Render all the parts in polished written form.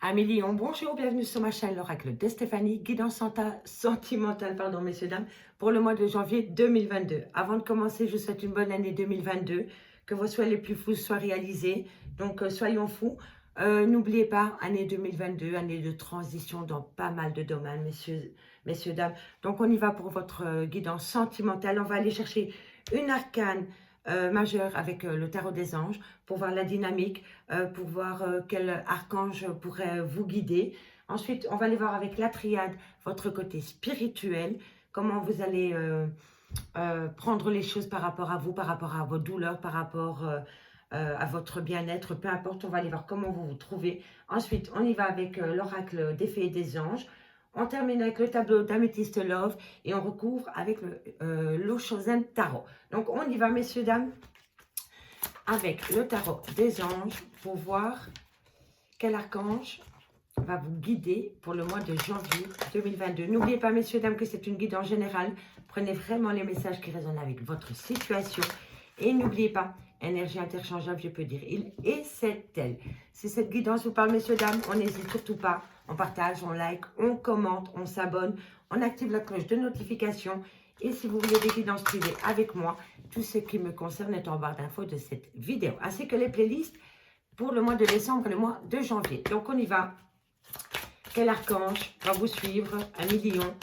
Amis Lyon, bonjour, bienvenue sur ma chaîne l'Oracle de Stéphanie, guidance sentimentale, pardon messieurs, dames, pour le mois de janvier 2022. Avant de commencer, je vous souhaite une bonne année 2022, que vos souhaits les plus fous soient réalisés, donc soyons fous. N'oubliez pas, année 2022, année de transition dans pas mal de domaines, messieurs, dames. Donc on y va pour votre guidance sentimentale, on va aller chercher une arcane majeure avec le tarot des anges, pour voir la dynamique, pour voir quel archange pourrait vous guider. Ensuite, on va aller voir avec la triade votre côté spirituel, comment vous allez prendre les choses par rapport à vous, par rapport à vos douleurs, par rapport à votre bien-être, peu importe, on va aller voir comment vous vous trouvez. Ensuite, on y va avec l'oracle des fées et des anges. On termine avec le tableau d'Améthyste Love et on recouvre avec l'Oshozen Tarot. Donc, on y va, messieurs, dames, avec le tarot des anges pour voir quel archange va vous guider pour le mois de janvier 2022. N'oubliez pas, messieurs, dames, que c'est une guidance générale. Prenez vraiment les messages qui résonnent avec votre situation. Et n'oubliez pas, énergie interchangeable, je peux dire il et c'est elle. Si cette guidance vous parle, messieurs, dames, on n'hésite surtout pas. On partage, on like, on commente, on s'abonne, on active la cloche de notification. Et si vous voulez des guidances privées avec moi, tout ce qui me concerne est en barre d'infos de cette vidéo. Ainsi que les playlists pour le mois de décembre et le mois de janvier. Donc on y va. Quel archange va vous suivre à million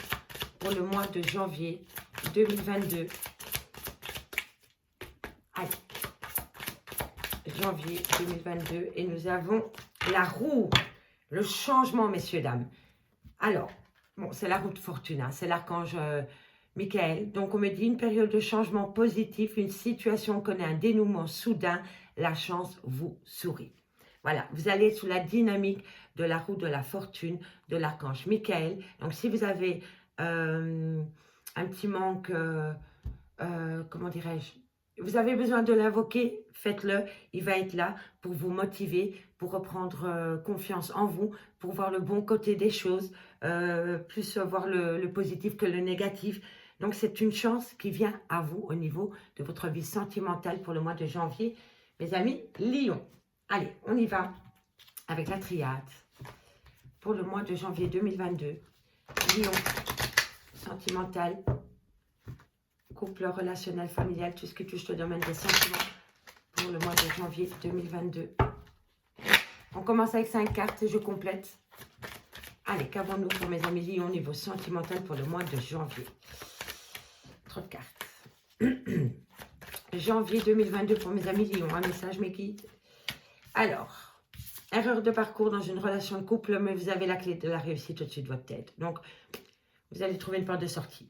pour le mois de janvier 2022? Allez, janvier 2022. Et nous avons la roue, le changement, messieurs, dames. Alors, bon, c'est la roue de fortune, hein, c'est l'archange Michael. Donc, on me dit une période de changement positif, une situation connaît un dénouement soudain, la chance vous sourit. Voilà, vous allez être sous la dynamique de la roue de la fortune de l'archange Michael. Donc, si vous avez un petit manque, comment dirais-je, vous avez besoin de l'invoquer, faites-le. Il va être là pour vous motiver, pour reprendre confiance en vous, pour voir le bon côté des choses, plus voir le positif que le négatif. Donc, c'est une chance qui vient à vous au niveau de votre vie sentimentale pour le mois de janvier. Mes amis, Lion. Allez, on y va avec la triade pour le mois de janvier 2022. Lion, sentimental, couple relationnel, familial, tout ce qui touche le domaine des sentiments pour le mois de janvier 2022. On commence avec 5 cartes et je complète. Allez, qu'avons-nous pour mes amis Lion au niveau sentimental pour le mois de janvier? Trop de cartes. Janvier 2022 pour mes amis Lion. Un message, mes guides. Alors, erreur de parcours dans une relation de couple, mais vous avez la clé de la réussite au-dessus de votre tête. Donc, vous allez trouver une porte de sortie.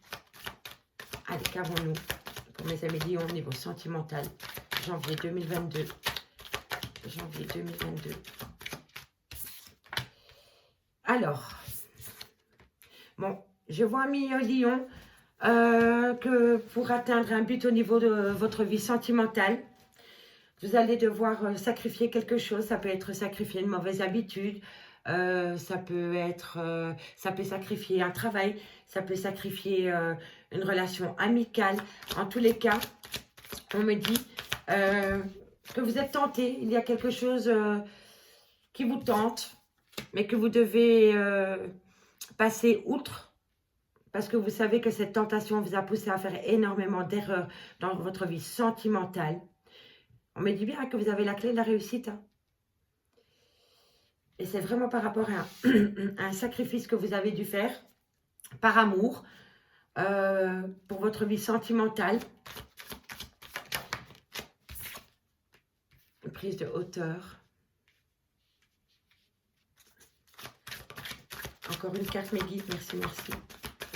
Allez, qu'avons-nous pour mes amis Lion au niveau sentimental? Janvier 2022. Janvier 2022. Alors, bon, je vois un milieu Lion que pour atteindre un but au niveau de votre vie sentimentale, vous allez devoir sacrifier quelque chose. Ça peut être sacrifier une mauvaise habitude, ça peut sacrifier un travail, ça peut sacrifier une relation amicale. En tous les cas, on me dit que vous êtes tenté. Il y a quelque chose qui vous tente, mais que vous devez passer outre. Parce que vous savez que cette tentation vous a poussé à faire énormément d'erreurs dans votre vie sentimentale. On me dit bien que vous avez la clé de la réussite. Hein. Et c'est vraiment par rapport à un sacrifice que vous avez dû faire par amour pour votre vie sentimentale. Une prise de hauteur. Encore une carte, mes guides. Merci, merci.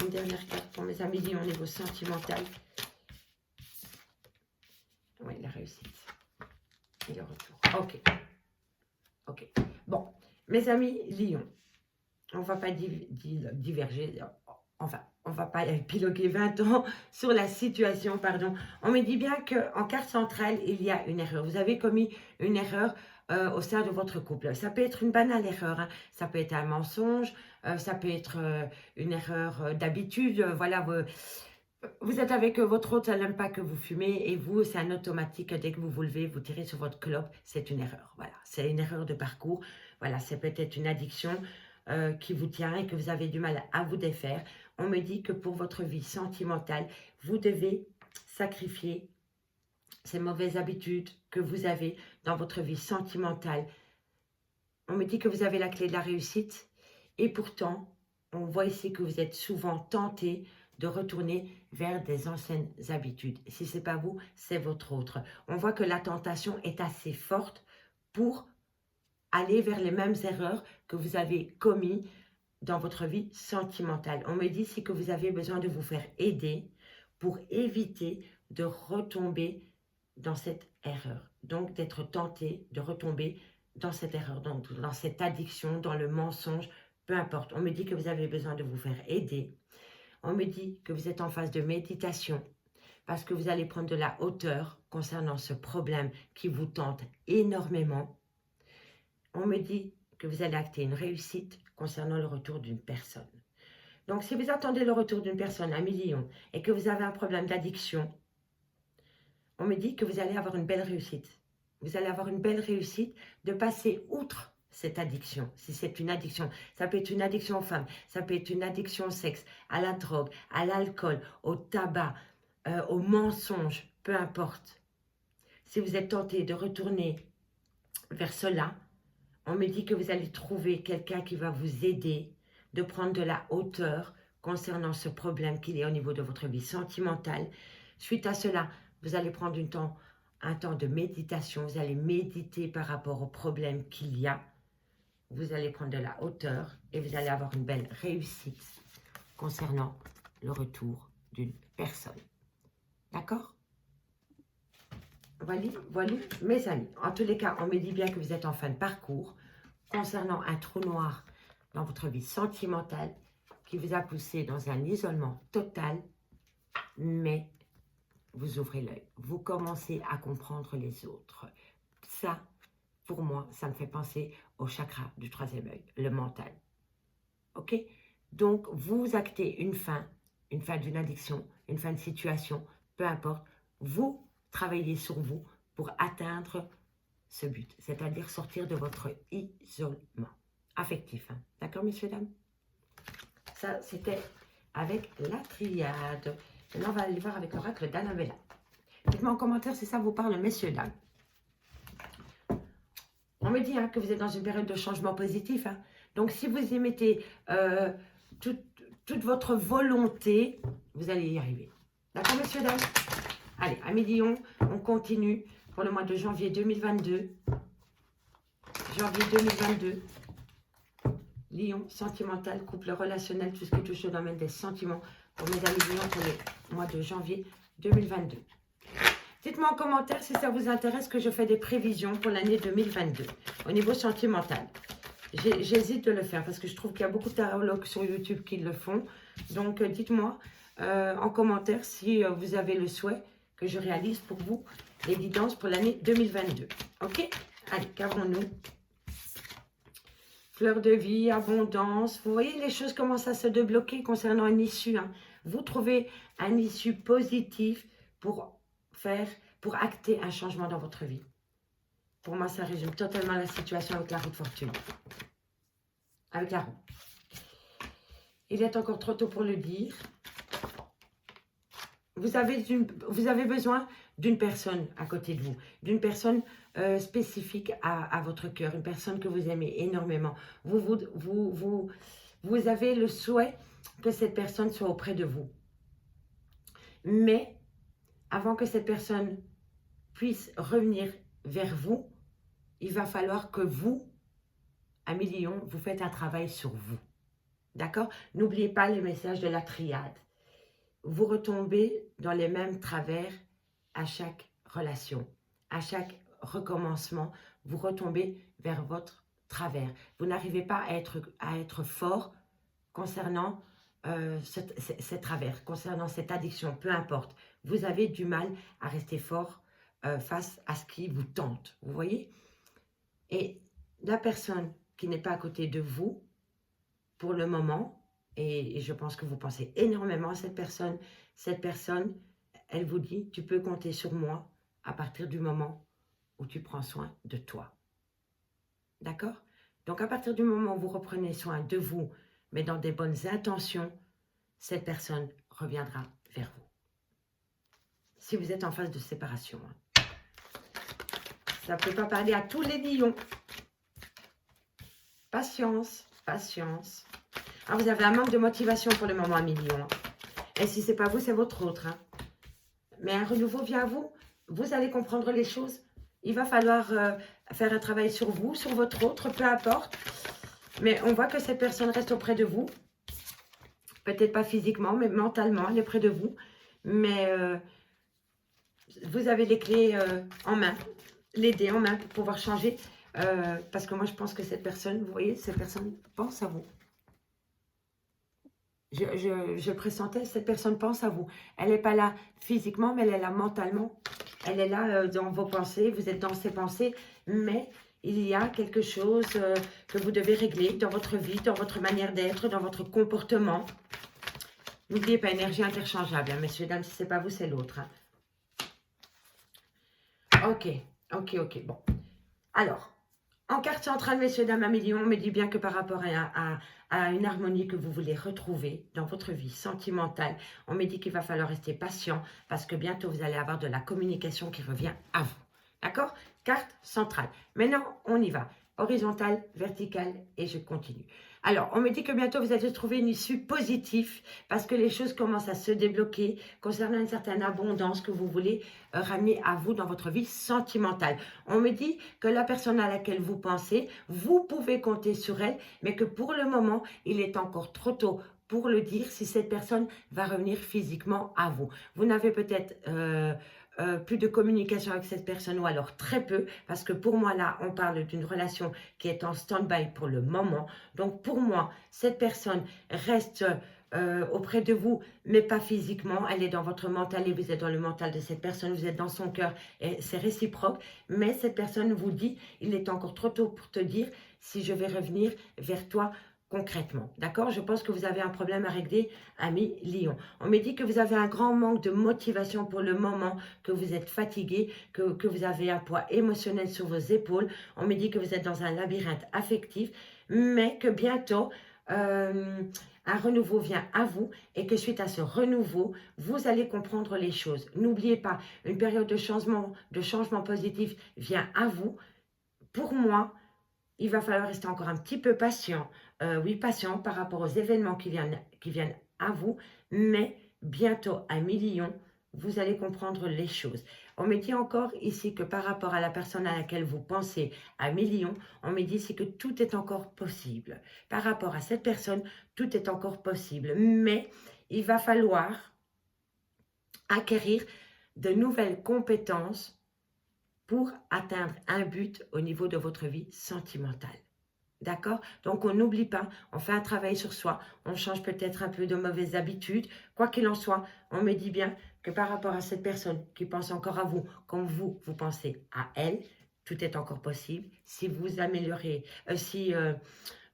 Une dernière carte pour mes amis Lion au niveau sentimental. Oui, la réussite. Et le retour. Ok. Ok. Bon, mes amis Lion, on ne va pas diverger. Enfin, on ne va pas épiloguer 20 ans sur la situation, pardon. On me dit bien qu'en carte centrale, il y a une erreur. Vous avez commis une erreur au sein de votre couple. Ça peut être une banale erreur, hein. Ça peut être un mensonge, ça peut être une erreur d'habitude. Voilà, Vous êtes avec votre autre, elle n'aime pas que vous fumez et vous, c'est un automatique. Dès que vous vous levez, vous tirez sur votre clope. C'est une erreur. Voilà, c'est une erreur de parcours. Voilà, c'est peut-être une addiction qui vous tient et que vous avez du mal à vous défaire. On me dit que pour votre vie sentimentale, vous devez sacrifier ces mauvaises habitudes que vous avez dans votre vie sentimentale. On me dit que vous avez la clé de la réussite et pourtant, on voit ici que vous êtes souvent tenté de retourner vers des anciennes habitudes. Si ce n'est pas vous, c'est votre autre. On voit que la tentation est assez forte pour aller vers les mêmes erreurs que vous avez commises dans votre vie sentimentale. On me dit ici que vous avez besoin de vous faire aider pour éviter de retomber dans cette erreur. Donc, d'être tenté de retomber dans cette erreur, donc dans cette addiction, dans le mensonge, peu importe. On me dit que vous avez besoin de vous faire aider. On me dit que vous êtes en phase de méditation parce que vous allez prendre de la hauteur concernant ce problème qui vous tente énormément. On me dit que vous allez acter une réussite concernant le retour d'une personne. Donc, si vous attendez le retour d'une personne à 1 million et que vous avez un problème d'addiction, on me dit que vous allez avoir une belle réussite. Vous allez avoir une belle réussite de passer outre cette addiction. Si c'est une addiction, ça peut être une addiction aux femmes, ça peut être une addiction au sexe, à la drogue, à l'alcool, au tabac, au mensonge, peu importe. Si vous êtes tenté de retourner vers cela, on me dit que vous allez trouver quelqu'un qui va vous aider de prendre de la hauteur concernant ce problème qu'il y a au niveau de votre vie sentimentale. Suite à cela, vous allez prendre un temps de méditation. Vous allez méditer par rapport au problème qu'il y a. Vous allez prendre de la hauteur et vous allez avoir une belle réussite concernant le retour d'une personne. D'accord? Voilà, mes amis. En tous les cas, on me dit bien que vous êtes en fin de parcours concernant un trou noir dans votre vie sentimentale qui vous a poussé dans un isolement total, mais vous ouvrez l'œil. Vous commencez à comprendre les autres. Ça, pour moi, ça me fait penser au chakra du 3e œil, le mental. Ok? Donc, vous actez une fin d'une addiction, une fin de situation, peu importe. Vous travaillez sur vous pour atteindre ce but, c'est-à-dire sortir de votre isolement affectif. Hein. D'accord, messieurs, dames? Ça, c'était avec la triade. Maintenant, on va aller voir avec l'oracle d'Annabella. Dites-moi en commentaire si ça vous parle, messieurs, dames. On me dit hein, que vous êtes dans une période de changement positif. Hein. Donc, si vous y mettez toute votre volonté, vous allez y arriver. D'accord, messieurs, dames? Allez, 1 million, on continue pour le mois de janvier 2022. Janvier 2022. Lion, sentimental, couple relationnel, tout ce qui touche au domaine des sentiments pour mes amis Lions pour le mois de janvier 2022. Dites-moi en commentaire si ça vous intéresse que je fais des prévisions pour l'année 2022 au niveau sentimental. J'hésite de le faire parce que je trouve qu'il y a beaucoup de tarologues sur YouTube qui le font. Donc, dites-moi en commentaire si vous avez le souhait que je réalise pour vous les guidances pour l'année 2022. Ok? Allez, qu'avons-nous? Fleur de vie, abondance. Vous voyez, les choses commencent à se débloquer concernant une issue. Hein. Vous trouvez un issue positif pour acter un changement dans votre vie. Pour moi, ça résume totalement la situation avec la roue de fortune. Avec la roue. Il est encore trop tôt pour le dire. Vous avez besoin d'une personne à côté de vous, d'une personne spécifique à votre cœur, une personne que vous aimez énormément. Vous avez le souhait que cette personne soit auprès de vous. Mais avant que cette personne puisse revenir vers vous, il va falloir que vous, 1 million, vous faites un travail sur vous. D'accord? N'oubliez pas les messages de la triade. Vous retombez dans les mêmes travers à chaque relation, à chaque recommencement, vous retombez vers votre travers. Vous n'arrivez pas à être fort concernant ces travers, concernant cette addiction, peu importe. Vous avez du mal à rester fort face à ce qui vous tente, vous voyez? Et la personne qui n'est pas à côté de vous, pour le moment, et je pense que vous pensez énormément à cette personne. Cette personne, elle vous dit, tu peux compter sur moi à partir du moment où tu prends soin de toi. D'accord? Donc, à partir du moment où vous reprenez soin de vous, mais dans des bonnes intentions, cette personne reviendra vers vous. Si vous êtes en phase de séparation. Ça ne peut pas parler à tous les lions. Patience, patience. Alors, vous avez un manque de motivation pour le moment, amis lions. Et si ce n'est pas vous, c'est votre autre. Mais un renouveau vient à vous. Vous allez comprendre les choses. Il va falloir faire un travail sur vous, sur votre autre, peu importe. Mais on voit que cette personne reste auprès de vous. Peut-être pas physiquement, mais mentalement, elle est près de vous. Mais vous avez les clés en main, les dés en main pour pouvoir changer. Parce que moi, je pense que cette personne, vous voyez, cette personne pense à vous. Je pressentais, cette personne pense à vous. Elle n'est pas là physiquement, mais elle est là mentalement. Elle est là dans vos pensées, vous êtes dans ses pensées, mais il y a quelque chose que vous devez régler dans votre vie, dans votre manière d'être, dans votre comportement. N'oubliez pas, énergie interchangeable, hein, messieurs, dames, si ce n'est pas vous, c'est l'autre. Hein. Ok, bon. Alors, en carte centrale, messieurs, dames, amis lions, on me dit bien que par rapport à une harmonie que vous voulez retrouver dans votre vie sentimentale, on me dit qu'il va falloir rester patient parce que bientôt, vous allez avoir de la communication qui revient à vous. D'accord? Carte centrale. Maintenant, on y va. Horizontale, verticale et je continue. Alors, on me dit que bientôt, vous allez trouver une issue positive parce que les choses commencent à se débloquer concernant une certaine abondance que vous voulez ramener à vous dans votre vie sentimentale. On me dit que la personne à laquelle vous pensez, vous pouvez compter sur elle, mais que pour le moment, il est encore trop tôt pour le dire si cette personne va revenir physiquement à vous. Vous n'avez peut-être plus de communication avec cette personne ou alors très peu, parce que pour moi là, on parle d'une relation qui est en stand-by pour le moment. Donc pour moi, cette personne reste auprès de vous, mais pas physiquement. Elle est dans votre mental et vous êtes dans le mental de cette personne, vous êtes dans son cœur et c'est réciproque. Mais cette personne vous dit, il est encore trop tôt pour te dire si je vais revenir vers toi concrètement. D'accord? Je pense que vous avez un problème à régler, ami Lion. On me dit que vous avez un grand manque de motivation pour le moment, que vous êtes fatigué, que vous avez un poids émotionnel sur vos épaules. On me dit que vous êtes dans un labyrinthe affectif, mais que bientôt, un renouveau vient à vous et que suite à ce renouveau, vous allez comprendre les choses. N'oubliez pas, une période de changement positif vient à vous. Pour moi, il va falloir rester encore un petit peu patient. Oui, patient par rapport aux événements qui viennent à vous, mais bientôt à millions, vous allez comprendre les choses. On me dit encore ici que par rapport à la personne à laquelle vous pensez à millions, on me dit ici que tout est encore possible. Par rapport à cette personne, tout est encore possible, mais il va falloir acquérir de nouvelles compétences pour atteindre un but au niveau de votre vie sentimentale. D'accord? Donc, on n'oublie pas, on fait un travail sur soi, on change peut-être un peu de mauvaises habitudes. Quoi qu'il en soit, on me dit bien que par rapport à cette personne qui pense encore à vous, comme vous pensez à elle, tout est encore possible. Si vous améliorez, si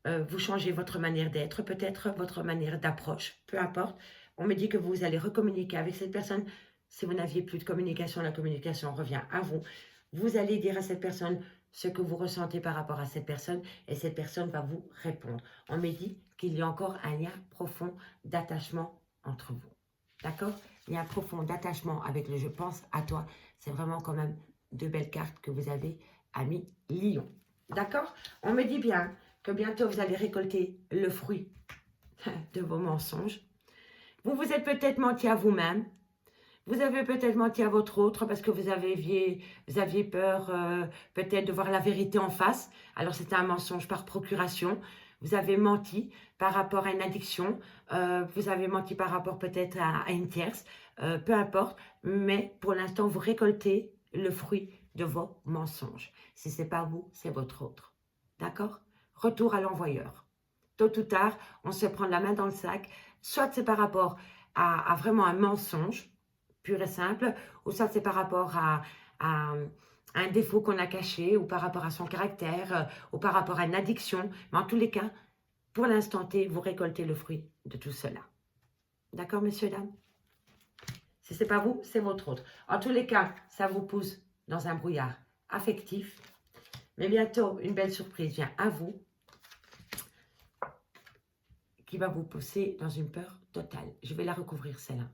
vous changez votre manière d'être, peut-être votre manière d'approche, peu importe. On me dit que vous allez recommuniquer avec cette personne. Si vous n'aviez plus de communication, la communication revient à vous. Vous allez dire à cette personne ce que vous ressentez par rapport à cette personne et cette personne va vous répondre. On me dit qu'il y a encore un lien profond d'attachement entre vous. D'accord? Il y a un profond d'attachement avec le « je pense à toi ». C'est vraiment quand même de belles cartes que vous avez, ami Lion. D'accord? On me dit bien que bientôt vous allez récolter le fruit de vos mensonges. Vous vous êtes peut-être menti à vous-même. Vous avez peut-être menti à votre autre parce que vous aviez peur peut-être de voir la vérité en face. Alors c'était un mensonge par procuration. Vous avez menti par rapport à une addiction. Vous avez menti par rapport peut-être à une tierce. Peu importe. Mais pour l'instant, vous récoltez le fruit de vos mensonges. Si ce n'est pas vous, c'est votre autre. D'accord? Retour à l'envoyeur. Tôt ou tard, on se prend la main dans le sac. Soit c'est par rapport à vraiment un mensonge, pur et simple, ou ça c'est par rapport à un défaut qu'on a caché, ou par rapport à son caractère, ou par rapport à une addiction. Mais en tous les cas, pour l'instant T, vous récoltez le fruit de tout cela. D'accord, messieurs, dames? Si ce n'est pas vous, c'est votre autre. En tous les cas, ça vous pousse dans un brouillard affectif. Mais bientôt, une belle surprise vient à vous qui va vous pousser dans une peur totale. Je vais la recouvrir, celle-là.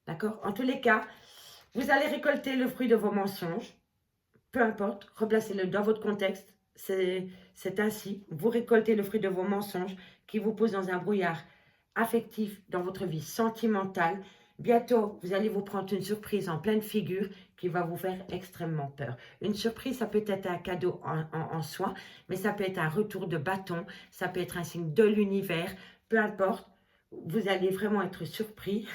D'accord? En tous les cas, vous allez récolter le fruit de vos mensonges. Peu importe, replacez-le dans votre contexte. C'est ainsi. Vous récoltez le fruit de vos mensonges qui vous poussent dans un brouillard affectif dans votre vie sentimentale. Bientôt, vous allez vous prendre une surprise en pleine figure qui va vous faire extrêmement peur. Une surprise, ça peut être un cadeau en soi, mais ça peut être un retour de bâton, ça peut être un signe de l'univers, peu importe. Vous allez vraiment être surpris,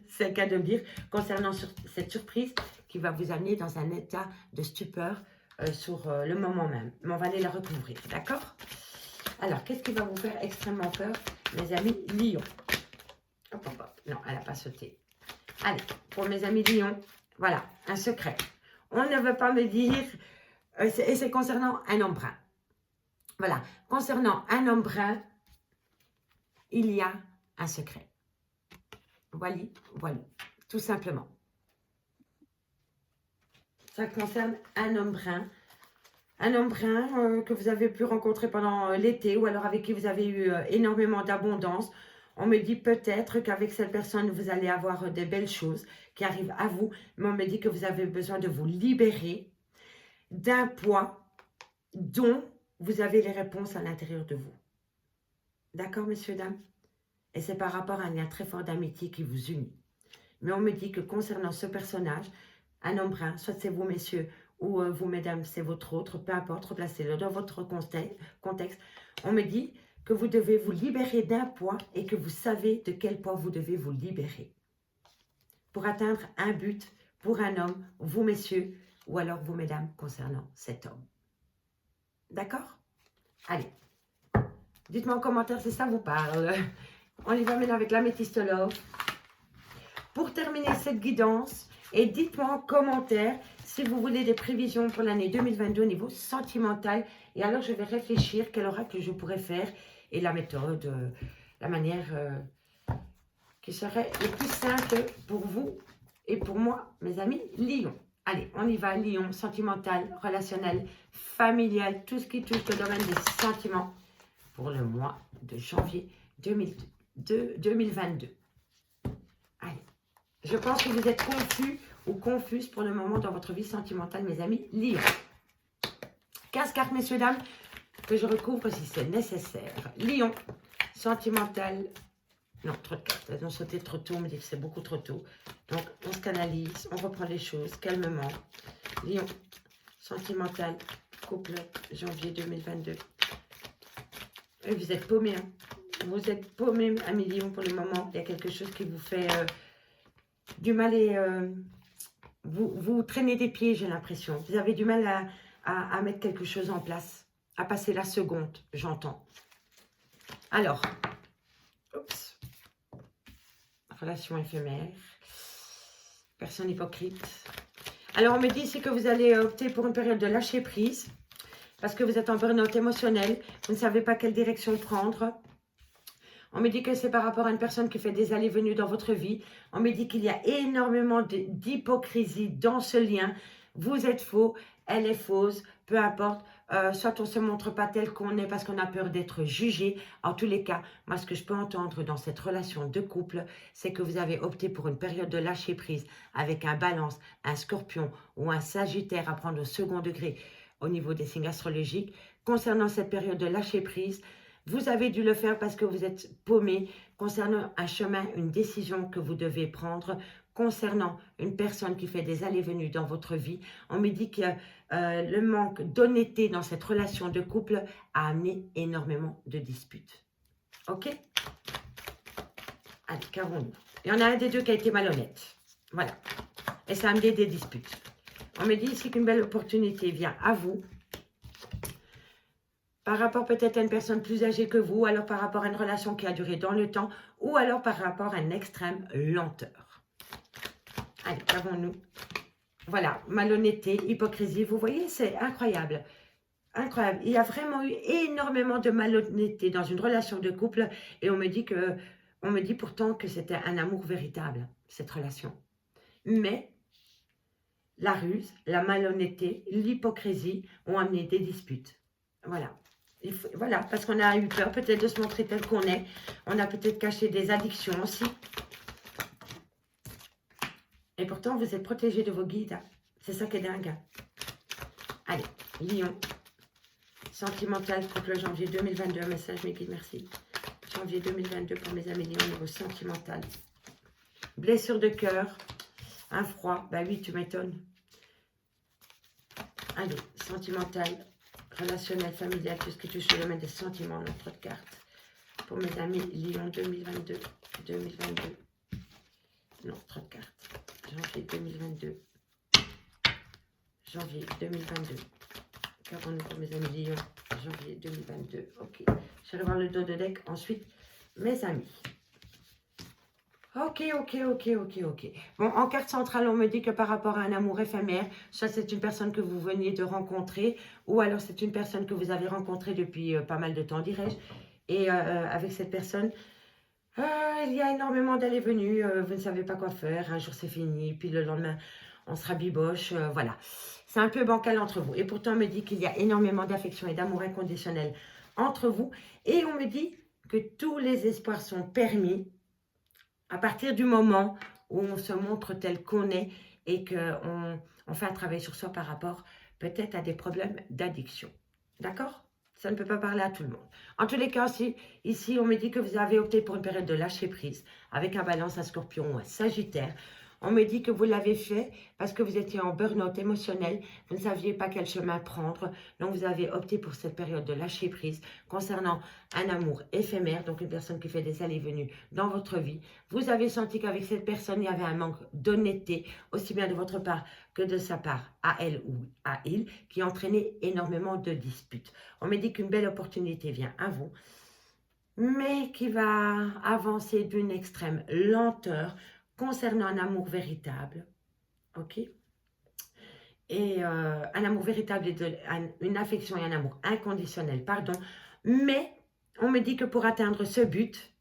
c'est le cas de le dire, concernant cette surprise qui va vous amener dans un état de stupeur sur le moment même. Mais on va aller la recouvrir, d'accord? Alors, qu'est-ce qui va vous faire extrêmement peur, mes amis Lion? Hop, hop, hop. Non, elle n'a pas sauté. Allez, pour mes amis Lion, voilà, un secret. On ne veut pas me dire, et c'est concernant un homme brun. Voilà, concernant un homme brun, il y a un secret. Voilà, voilà, tout simplement. Ça concerne un homme brun. Un homme brun que vous avez pu rencontrer pendant l'été ou alors avec qui vous avez eu énormément d'abondance. On me dit peut-être qu'avec cette personne, vous allez avoir des belles choses qui arrivent à vous. Mais on me dit que vous avez besoin de vous libérer d'un poids dont vous avez les réponses à l'intérieur de vous. D'accord, messieurs, dames? Et c'est par rapport à un lien très fort d'amitié qui vous unit. Mais on me dit que concernant ce personnage, un homme brun, soit c'est vous, messieurs, ou vous, mesdames, c'est votre autre, peu importe, replacez-le dans votre contexte. On me dit que vous devez vous libérer d'un poids et que vous savez de quel poids vous devez vous libérer. Pour atteindre un but pour un homme, vous, messieurs, ou alors vous, mesdames, concernant cet homme. D'accord? Allez. Dites-moi en commentaire si ça vous parle. On y va maintenant avec l'améthyste love. Pour terminer cette guidance, et dites-moi en commentaire si vous voulez des prévisions pour l'année 2022 au niveau sentimental. Et alors, je vais réfléchir quel oracle je pourrais faire et la méthode, la manière qui serait le plus simple pour vous et pour moi, mes amis Lion. Allez, on y va, Lion, sentimental, relationnel, familial, tout ce qui touche le domaine des sentiments pour le mois de janvier 2022. Allez, je pense que vous êtes confus ou confuse pour le moment dans votre vie sentimentale, mes amis Lion. 15 cartes, messieurs, dames, que je recouvre si c'est nécessaire. Lion, sentimental. Non, trop de cartes. Elles ont sauté trop tôt. On me dit que c'est beaucoup trop tôt. Donc, on se canalise. On reprend les choses calmement. Lion, sentimental, couple, janvier 2022. Et vous êtes paumé. Hein. Vous êtes paumé, amis Lion, pour le moment. Il y a quelque chose qui vous fait du mal et vous traînez des pieds, j'ai l'impression. Vous avez du mal à mettre quelque chose en place. À passer la seconde, j'entends. Alors, oups. Relation éphémère. Personne hypocrite. Alors, on me dit ici que vous allez opter pour une période de lâcher prise. Parce que vous êtes en burn-out émotionnel. Vous ne savez pas quelle direction prendre. On me dit que c'est par rapport à une personne qui fait des allées-venues dans votre vie. On me dit qu'il y a énormément d'hypocrisie dans ce lien. Vous êtes faux, elle est fausse, peu importe. Soit on ne se montre pas tel qu'on est parce qu'on a peur d'être jugé. En tous les cas, moi, ce que je peux entendre dans cette relation de couple, c'est que vous avez opté pour une période de lâcher prise avec un balance, un scorpion ou un sagittaire à prendre au second degré au niveau des signes astrologiques. Concernant cette période de lâcher prise, vous avez dû le faire parce que vous êtes paumé concernant un chemin, une décision que vous devez prendre. Concernant une personne qui fait des allées-venues dans votre vie, on me dit que le manque d'honnêteté dans cette relation de couple a amené énormément de disputes. Ok? Allez, qu'avons-nous? Il y en a un des deux qui a été malhonnête. Voilà. Et ça a amené des disputes. On me dit ici qu'une belle opportunité vient à vous. Par rapport peut-être à une personne plus âgée que vous, alors par rapport à une relation qui a duré dans le temps, ou alors par rapport à une extrême lenteur. Allez, qu'avons-nous? Voilà, malhonnêteté, hypocrisie, vous voyez, c'est incroyable. incroyable. Il y a vraiment eu énormément de malhonnêteté dans une relation de couple et on me dit pourtant que c'était un amour véritable, cette relation. Mais la ruse, la malhonnêteté, l'hypocrisie ont amené des disputes. Voilà. Voilà, parce qu'on a eu peur peut-être de se montrer tel qu'on est. On a peut-être caché des addictions aussi. Et pourtant, vous êtes protégé de vos guides. C'est ça qui est dingue. Allez, Lion. Sentimental, couple janvier 2022. Message, mes guides, merci. Janvier 2022 pour mes amis Lion, niveau sentimental. Blessure de cœur. Un froid. Bah oui, tu m'étonnes. Allez, sentimental, relationnel, familial, tout ce qui touche le domaine des sentiments, notre carte. Pour mes amis Lion 2022. 2022. Notre carte. Janvier 2022. Janvier 2022. Qu'avons-nous pour mes amis Lion? Janvier 2022. Ok. Je vais voir le dos de deck. Ensuite, mes amis. Ok. Bon, en carte centrale, on me dit que par rapport à un amour éphémère, soit c'est une personne que vous veniez de rencontrer, ou alors c'est une personne que vous avez rencontrée depuis pas mal de temps, dirais-je. Et avec cette personne, il y a énormément d'allées et venues. Vous ne savez pas quoi faire. Un jour, c'est fini. Puis le lendemain, on sera biboche. Voilà. C'est un peu bancal entre vous. Et pourtant, on me dit qu'il y a énormément d'affection et d'amour inconditionnel entre vous. Et on me dit que tous les espoirs sont permis à partir du moment où on se montre tel qu'on est et qu'on fait un travail sur soi par rapport peut-être à des problèmes d'addiction. D'accord? Ça ne peut pas parler à tout le monde. En tous les cas, ici, on me dit que vous avez opté pour une période de lâcher prise avec un balance, un scorpion ou un sagittaire. On me dit que vous l'avez fait parce que vous étiez en burn-out émotionnel, vous ne saviez pas quel chemin prendre, donc vous avez opté pour cette période de lâcher prise concernant un amour éphémère, donc une personne qui fait des allées et venues dans votre vie. Vous avez senti qu'avec cette personne, il y avait un manque d'honnêteté, aussi bien de votre part que de sa part, à elle ou à il, qui entraînait énormément de disputes. On me dit qu'une belle opportunité vient à vous, mais qui va avancer d'une extrême lenteur concernant un amour véritable. Ok? Et un amour véritable et une affection et un amour inconditionnel, pardon. Mais on me dit que pour atteindre ce but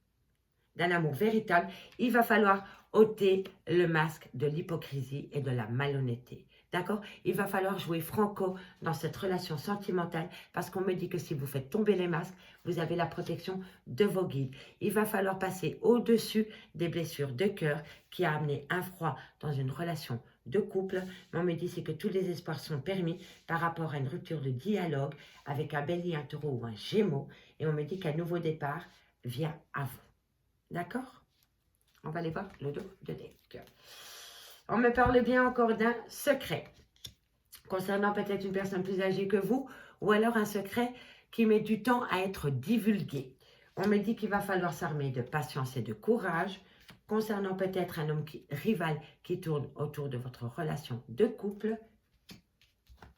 d'un amour véritable, il va falloir ôter le masque de l'hypocrisie et de la malhonnêteté. D'accord? Il va falloir jouer franco dans cette relation sentimentale parce qu'on me dit que si vous faites tomber les masques, vous avez la protection de vos guides. Il va falloir passer au-dessus des blessures de cœur qui a amené un froid dans une relation de couple. Mais on me dit c'est que tous les espoirs sont permis par rapport à une rupture de dialogue avec un bélier, un taureau ou un gémeaux. Et on me dit qu'un nouveau départ vient à vous. D'accord? On va aller voir le dos de deck. On me parle bien encore d'un secret concernant peut-être une personne plus âgée que vous ou alors un secret qui met du temps à être divulgué. On me dit qu'il va falloir s'armer de patience et de courage concernant peut-être un homme rival qui tourne autour de votre relation de couple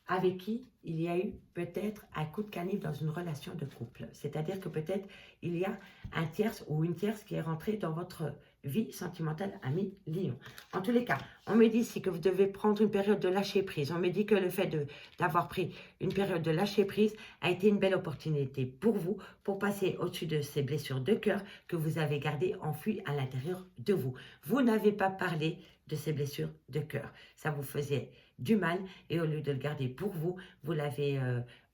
avec qui il y a eu peut-être un coup de canif dans une relation de couple. C'est-à-dire que peut-être il y a un tierce ou une tierce qui est rentrée dans votre vie sentimentale, ami Lion. En tous les cas, on me dit ici que vous devez prendre une période de lâcher prise. On me dit que le fait d'avoir pris une période de lâcher prise a été une belle opportunité pour vous, pour passer au-dessus de ces blessures de cœur que vous avez gardées enfouies à l'intérieur de vous. Vous n'avez pas parlé de ces blessures de cœur. Ça vous faisait du mal et au lieu de le garder pour vous, vous l'avez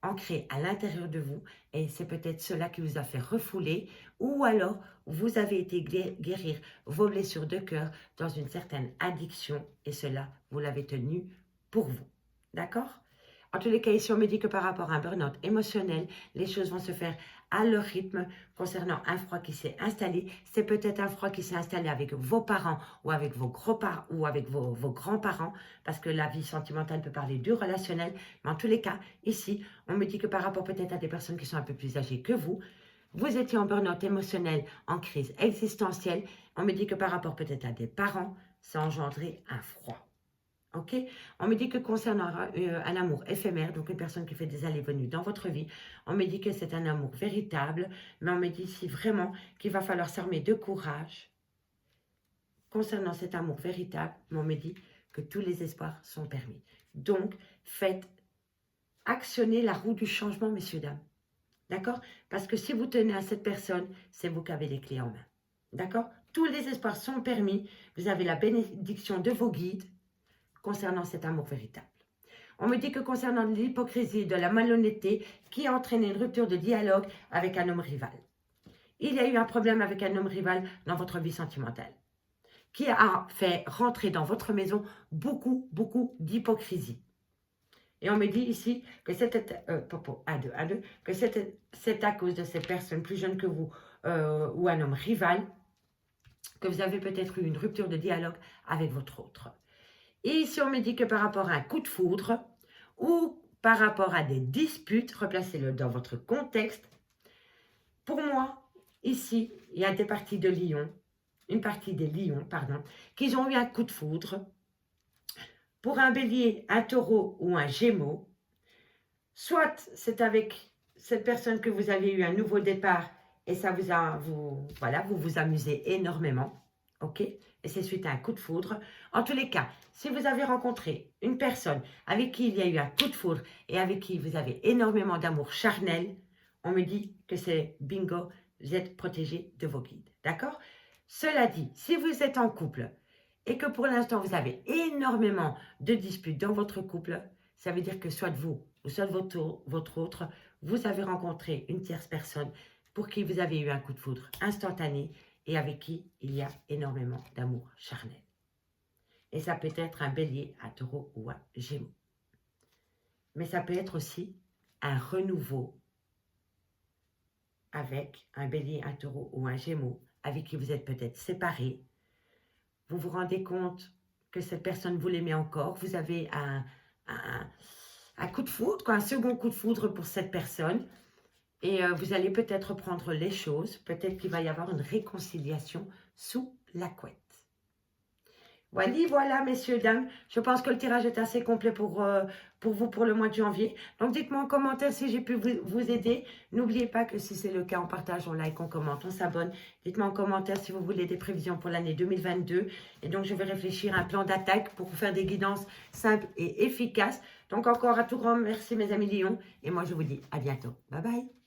ancré à l'intérieur de vous et c'est peut-être cela qui vous a fait refouler ou alors vous avez été guérir vos blessures de cœur dans une certaine addiction et cela, vous l'avez tenu pour vous. D'accord? En tous les cas, ici, on me dit que par rapport à un burn-out émotionnel, les choses vont se faire à leur rythme concernant un froid qui s'est installé. C'est peut-être un froid qui s'est installé avec vos parents ou avec vos grands-parents ou avec vos grands-parents parce que la vie sentimentale peut parler du relationnel. Mais en tous les cas, ici, on me dit que par rapport peut-être à des personnes qui sont un peu plus âgées que vous étiez en burn-out émotionnel, en crise existentielle. On me dit que par rapport peut-être à des parents, ça a engendré un froid. Ok? On me dit que concernant un amour éphémère, donc une personne qui fait des allées-venues dans votre vie, on me dit que c'est un amour véritable, mais on me dit ici vraiment qu'il va falloir s'armer de courage concernant cet amour véritable, mais on me dit que tous les espoirs sont permis. Donc, faites actionnez la roue du changement, messieurs, dames. D'accord? Parce que si vous tenez à cette personne, c'est vous qui avez les clés en main. D'accord? Tous les espoirs sont permis. Vous avez la bénédiction de vos guides concernant cet amour véritable. On me dit que concernant l'hypocrisie, de la malhonnêteté qui a entraîné une rupture de dialogue avec un homme rival. Il y a eu un problème avec un homme rival dans votre vie sentimentale qui a fait rentrer dans votre maison beaucoup d'hypocrisie. Et on me dit ici que c'est à cause de ces personnes plus jeunes que vous ou un homme rival que vous avez peut-être eu une rupture de dialogue avec votre autre. Et ici, on me dit que par rapport à un coup de foudre ou par rapport à des disputes, replacez-le dans votre contexte. Pour moi, ici, il y a une partie des lions, qui ont eu un coup de foudre. Pour un bélier, un taureau ou un gémeau, soit c'est avec cette personne que vous avez eu un nouveau départ et ça vous vous amusez énormément, ok? Et c'est suite à un coup de foudre. En tous les cas, si vous avez rencontré une personne avec qui il y a eu un coup de foudre et avec qui vous avez énormément d'amour charnel, on me dit que c'est bingo, vous êtes protégé de vos guides, d'accord? Cela dit, si vous êtes en couple et que pour l'instant vous avez énormément de disputes dans votre couple, ça veut dire que soit vous ou soit votre autre, vous avez rencontré une tierce personne pour qui vous avez eu un coup de foudre instantané et avec qui il y a énormément d'amour charnel. Et ça peut être un bélier, un taureau ou un gémeau. Mais ça peut être aussi un renouveau avec un bélier, un taureau ou un gémeau avec qui vous êtes peut-être séparés. Vous vous rendez compte que cette personne vous l'aimez encore. Vous avez un coup de foudre, un second coup de foudre pour cette personne. Et vous allez peut-être prendre les choses. Peut-être qu'il va y avoir une réconciliation sous la couette. Voilà, messieurs, dames. Je pense que le tirage est assez complet pour vous pour le mois de janvier. Donc, dites-moi en commentaire si j'ai pu vous aider. N'oubliez pas que si c'est le cas, on partage, on like, on commente, on s'abonne. Dites-moi en commentaire si vous voulez des prévisions pour l'année 2022. Et donc, je vais réfléchir à un plan d'attaque pour vous faire des guidances simples et efficaces. Donc, encore un tout grand merci, mes amis lions. Et moi, je vous dis à bientôt. Bye bye.